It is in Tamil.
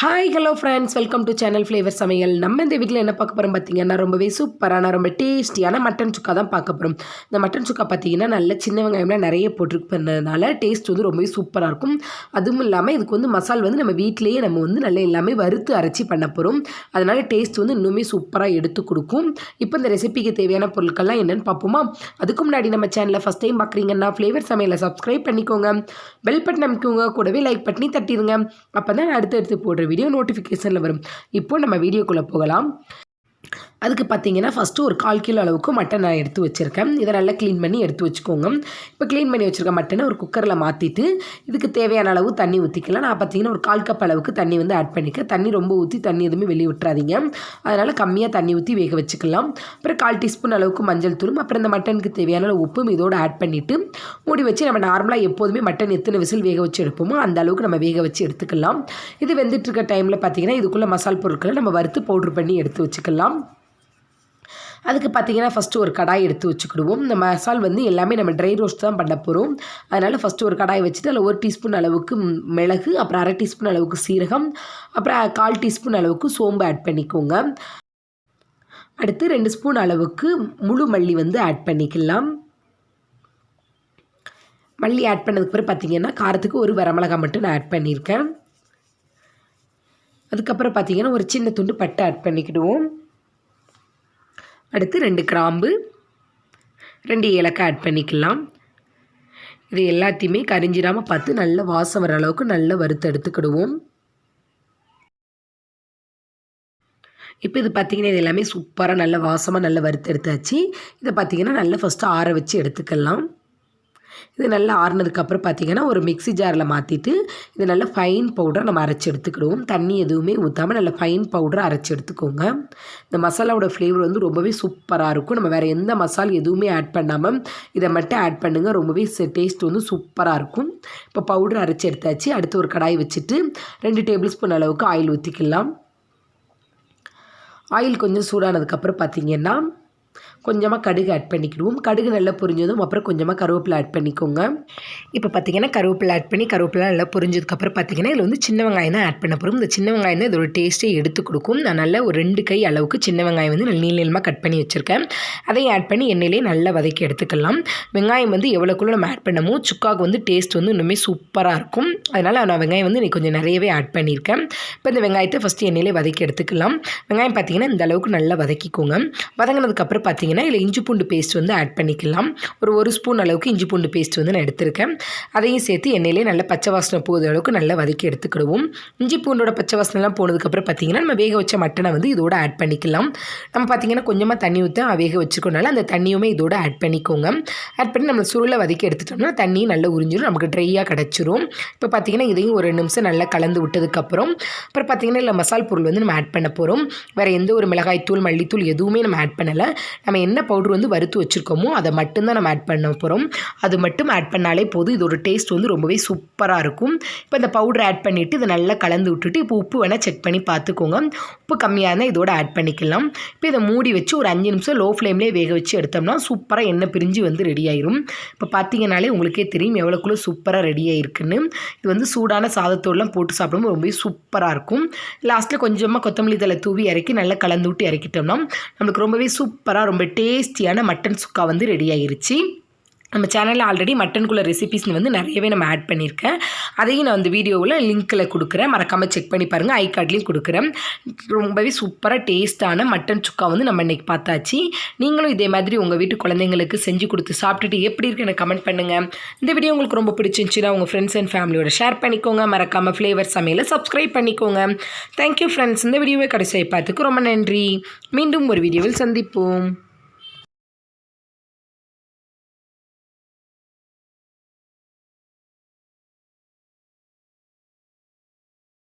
Hi hello friends, welcome to channel flavour சமையல். நம்ம இந்த வீட்டில் என்ன பார்க்க போகிறோம் பார்த்தீங்கன்னா, ரொம்பவே சூப்பரான ரொம்ப டேஸ்டியான மட்டன் சுக்கா தான் பார்க்க போகிறோம். இந்த மட்டன் சுக்கா பார்த்தீங்கன்னா நல்ல சின்ன வெங்காயம்லாம் நிறைய போட்டுருப்பதுனால டேஸ்ட் வந்து ரொம்பவே சூப்பராக இருக்கும். அதுவும் இல்லாமல் இதுக்கு வந்து மசால் வந்து நம்ம வீட்டிலேயே நம்ம வந்து நல்லா எல்லாமே வறுத்து அரைச்சி பண்ண போகிறோம். அதனால் டேஸ்ட் வந்து இன்னுமே சூப்பராக எடுத்து கொடுக்கும். இப்போ இந்த ரெசிபிக்கு தேவையான பொருட்கள்லாம் என்னென்னு பார்ப்போமா? அதுக்கு முன்னாடி நம்ம சேனலை ஃபஸ்ட் டைம் பார்க்குறீங்கன்னா ஃப்ளேவர் சமையலை சப்ஸ்கிரைப் பண்ணிக்கோங்க, பெல் பட்டன் அமைக்கோங்க, கூடவே லைக் பண்ணி தட்டிடுங்க. அப்போ தான் அடுத்தடுத்து போடுற வீடியோ நோட்டிஃபிகேஷனில் வரும். இப்போ நம்ம வீடியோக்குள்ளே போகலாம். அதுக்கு பார்த்தீங்கன்னா ஃபஸ்ட்டு ஒரு 1/4 கிலோ அளவுக்கு மட்டன் நான் எடுத்து வச்சுருக்கேன். இதை நல்லா க்ளீன் பண்ணி எடுத்து வச்சுக்கோங்க. இப்போ க்ளீன் பண்ணி வச்சுருக்க மட்டனை ஒரு குக்கரில் மாற்றிட்டு இதுக்கு தேவையான அளவு தண்ணி ஊற்றிக்கலாம். நான் பார்த்தீங்கன்னா ஒரு 1/4 கப் அளவுக்கு தண்ணி வந்து ஆட் பண்ணிக்க. தண்ணி ரொம்ப ஊற்றி தண்ணி எதுவுமே வெளியே விட்டுறாதீங்க. அதனால் கம்மியாக தண்ணி ஊற்றி வேக வச்சுக்கலாம். அப்புறம் 1/4 டீஸ்பூன் அளவுக்கு மஞ்சள் தூளும் அப்புறம் இந்த மட்டனுக்கு தேவையான உப்பும் இதோடு ஆட் பண்ணிவிட்டு மூடி வச்சு நம்ம நார்மலாக எப்போதுமே மட்டன் எத்தனை விசில் வேக வச்சு எடுப்போமோ அந்த அளவுக்கு நம்ம வேக வச்சு எடுத்துக்கலாம். இது வெந்துட்டுருக்க டைமில் பார்த்தீங்கன்னா இதுக்குள்ளே மசால் பொருட்களை நம்ம வறுத்து பவுட்ரு பண்ணி எடுத்து வச்சுக்கலாம். அதுக்கு பார்த்திங்கன்னா ஃபஸ்ட்டு ஒரு கடாய் எடுத்து வச்சுக்கிடுவோம். இந்த மசால் வந்து எல்லாமே நம்ம ட்ரை ரோஸ்ட் தான் பண்ண போகிறோம். அதனால் ஃபஸ்ட்டு ஒரு கடாய் வச்சுட்டு அதில் 1 டீஸ்பூன் அளவுக்கு மிளகு, அப்புறம் 1/2 டீஸ்பூன் அளவுக்கு சீரகம், அப்புறம் 1/4 டீஸ்பூன் அளவுக்கு சோம்பு ஆட் பண்ணிக்கோங்க. அடுத்து 2 ஸ்பூன் அளவுக்கு முழு மல்லி வந்து ஆட் பண்ணிக்கலாம். மல்லி ஆட் பண்ணதுக்கு பிறகு பார்த்திங்கன்னா காரத்துக்கு ஒரு வரமிளகாய் மட்டும் நான் ஆட் பண்ணியிருக்கேன். அதுக்கப்புறம் பார்த்திங்கன்னா ஒரு சின்ன துண்டு பட்டை ஆட் பண்ணிக்கிடுவோம். அடுத்து 2 கிராம்பு, 2 ஏலக்காய் ஆட் பண்ணிக்கலாம். இது எல்லாத்தையுமே கரிஞ்சிடாமல் பார்த்து நல்ல வாசம் வர அளவுக்கு நல்லா வறுத்து எடுத்துக்கிடுவோம். இப்போ இது பார்த்திங்கன்னா இது எல்லாமே சூப்பராக நல்ல வாசமாக நல்லா வறுத்து எடுத்தாச்சு. இதை பார்த்திங்கன்னா நல்லா ஃபஸ்ட்டு ஆற வச்சு எடுத்துக்கலாம். இது நல்லா ஆறுனதுக்கப்புறம் பார்த்திங்கன்னா ஒரு மிக்ஸி ஜாரில் மாற்றிட்டு இது நல்லா ஃபைன் பவுடர் நம்ம அரைச்சி எடுத்துக்கிடுவோம். தண்ணி எதுவுமே ஊற்றாமல் நல்லா ஃபைன் பவுடரை அரைச்சி எடுத்துக்கோங்க. இந்த மசாலாவோட ஃப்ளேவர் வந்து ரொம்பவே சூப்பராக இருக்கும். நம்ம வேறு எந்த மசாலா எதுவுமே ஆட் பண்ணாமல் இதை மட்டும் ஆட் பண்ணுங்கள். ரொம்பவே டேஸ்ட் வந்து சூப்பராக இருக்கும். இப்போ பவுடர் அரைச்சி எடுத்தாச்சு. அடுத்து ஒரு கடாய் வச்சுட்டு 2 டேபிள் ஸ்பூன் அளவுக்கு ஆயில் ஊற்றிக்கலாம். ஆயில் கொஞ்சம் சூடானதுக்கப்புறம் பார்த்திங்கன்னா கொஞ்சமாக கடுகு ஆட் பண்ணிக்கிடுவோம். கடுகு நல்லா பொரிஞ்சதும் அப்புறம் கொஞ்சமாக கருவேப்பிலை ஆட் பண்ணிக்கோங்க. இப்போ பார்த்திங்கன்னா கருவேப்பிலை ஆட் பண்ணி கருவேப்பிலை நல்லா பொரிஞ்சதுக்கப்புறம் பார்த்திங்கன்னா இதில் வந்து சின்ன வெங்காயம் தான் ஆட் பண்ண போகிறோம். இந்த சின்ன வெங்காயம் தான் இதோட டேஸ்ட்டே எடுத்து கொடுக்கும். நான் நல்லா ஒரு 2 கை அளவுக்கு சின்ன வெங்காயம் வந்து நீள நீளமாக கட் பண்ணி வச்சுருக்கேன். அதையும் ஆட் பண்ணி எண்ணெயிலே நல்லா வதக்கி எடுத்துக்கலாம். வெங்காயம் வந்து எவ்வளோக்குள்ள நம்ம ஆட் பண்ணமோ சுக்காவுக்கு வந்து டேஸ்ட் வந்து இன்னுமே சூப்பராக இருக்கும். அதனால் நான் வெங்காயம் வந்து இன்றைக்கி கொஞ்சம் நிறையவே ஆட் பண்ணியிருக்கேன். இப்போ இந்த வெங்காயத்தை ஃபஸ்ட்டு எண்ணெயிலே வதக்கி எடுத்துக்கலாம். வெங்காயம் பார்த்திங்கன்னா இந்த அளவுக்கு நல்லா வதக்கிக்கோங்க. வதங்கினதுக்கப்புறம் பார்த்திங்கன்னா இதில் இஞ்சி பூண்டு பேஸ்ட் வந்து ஆட் பண்ணிக்கலாம். ஒரு ஸ்பூன் அளவுக்கு இஞ்சி பூண்டு பேஸ்ட் வந்து நான் எடுத்திருக்கேன். அதையும் சேர்த்து எண்ணெயிலே நல்லா பச்சை வாசனை போகிற அளவுக்கு நல்லா வதக்கி எடுத்துக்கிடுவோம். இஞ்சி பூண்டோட பச்சை வாசனைலாம் போனதுக்கப்புறம் பார்த்திங்கன்னா நம்ம வேக வச்ச மட்டனை வந்து இதோட ஆட் பண்ணிக்கலாம். நம்ம பார்த்திங்கன்னா கொஞ்சமாக தண்ணி ஊற்றி வேக வச்சுக்கோனால அந்த தண்ணியுமே இதோட ஆட் பண்ணிக்கோங்க. ஆட் பண்ணி நம்ம சுருளை வதக்கி எடுத்துட்டோம்னா தண்ணியும் நல்லா உறிஞ்சிடும், நமக்கு ட்ரையாக கிடச்சிரும். இப்போ பார்த்திங்கன்னா இதையும் ஒரு 2 நிமிஷம் நல்லா கலந்து விட்டதுக்கப்புறம் அப்புறம் பார்த்திங்கன்னா இல்லை மசால் பொருள் வந்து நம்ம ஆட் பண்ண போகிறோம். வேறு எந்த ஒரு மிளகாய்த்தூள் மல்லித்தூள் எதுவுமே நம்ம ஆட் பண்ணலை. நம்ம என்ன பவுடர் வந்து வறுத்து வச்சுருக்கோமோ அதை மட்டும்தான் நம்ம ஆட் பண்ண போகிறோம். அது மட்டும் ஆட் பண்ணாலே போதும். இதோட டேஸ்ட் வந்து ரொம்பவே சூப்பராக இருக்கும். இப்போ இந்த பவுடர் ஆட் பண்ணிவிட்டு இதை நல்லா கலந்து விட்டுட்டு இப்போ உப்பு வேணால் செக் பண்ணி பார்த்துக்கோங்க. உப்பு கம்மியாக இருந்தால் இதோட ஆட் பண்ணிக்கலாம். இப்போ இதை மூடி வச்சு ஒரு 5 நிமிஷம் லோ ஃப்ளேம்லேயே வேக வச்சு எடுத்தோம்னா சூப்பராக எண்ணெய் பிரிஞ்சு வந்து ரெடி ஆயிரும். இப்போ பார்த்தீங்கனாலே உங்களுக்கே தெரியும் எவ்வளோக்குள்ளே சூப்பராக ரெடி ஆகிருக்குன்னு. இது வந்து சூடான சாதத்தோடலாம் போட்டு சாப்பிடும்போது ரொம்பவே சூப்பராக இருக்கும். லாஸ்ட்டில் கொஞ்சமாக கொத்தமல்லி தழை தூவி இறக்கி நல்லா கலந்து விட்டு இறக்கிட்டோம்னா நம்மளுக்கு ரொம்பவே சூப்பராக ரொம்ப டேஸ்டியான மட்டன் சுக்கா வந்து ரெடி ஆகிருச்சு. நம்ம சேனலில் ஆல்ரெடி மட்டனுக்குள்ள ரெசிபீஸ்னு வந்து நிறையவே நம்ம ஆட் பண்ணியிருக்கேன். அதையும் நான் வந்து வீடியோவில் லிங்க்கில் கொடுக்குறேன், மறக்காமல் செக் பண்ணி பாருங்கள். ஐ கார்ட்லேயும் கொடுக்குறேன். ரொம்பவே சூப்பராக டேஸ்ட்டான மட்டன் சுக்கா வந்து நம்ம இன்றைக்கி பார்த்தாச்சு. நீங்களும் இதே மாதிரி உங்கள் வீட்டு குழந்தைங்களுக்கு செஞ்சு கொடுத்து சாப்பிட்டுட்டு எப்படி இருக்குன்னு எனக்கு கமெண்ட் பண்ணுங்கள். இந்த வீடியோ உங்களுக்கு ரொம்ப பிடிச்சிருந்துச்சுன்னா உங்கள் ஃப்ரெண்ட்ஸ் அண்ட் ஃபேமிலியோட ஷேர் பண்ணிக்கோங்க. மறக்காமல் ஃப்ளேவர் சமையலை சப்ஸ்கிரைப் பண்ணிக்கோங்க. Thank you friends. இந்த வீடியோவை கடைசியாக பார்த்துக்கு ரொம்ப நன்றி. மீண்டும் ஒரு வீடியோவில் சந்திப்போம்.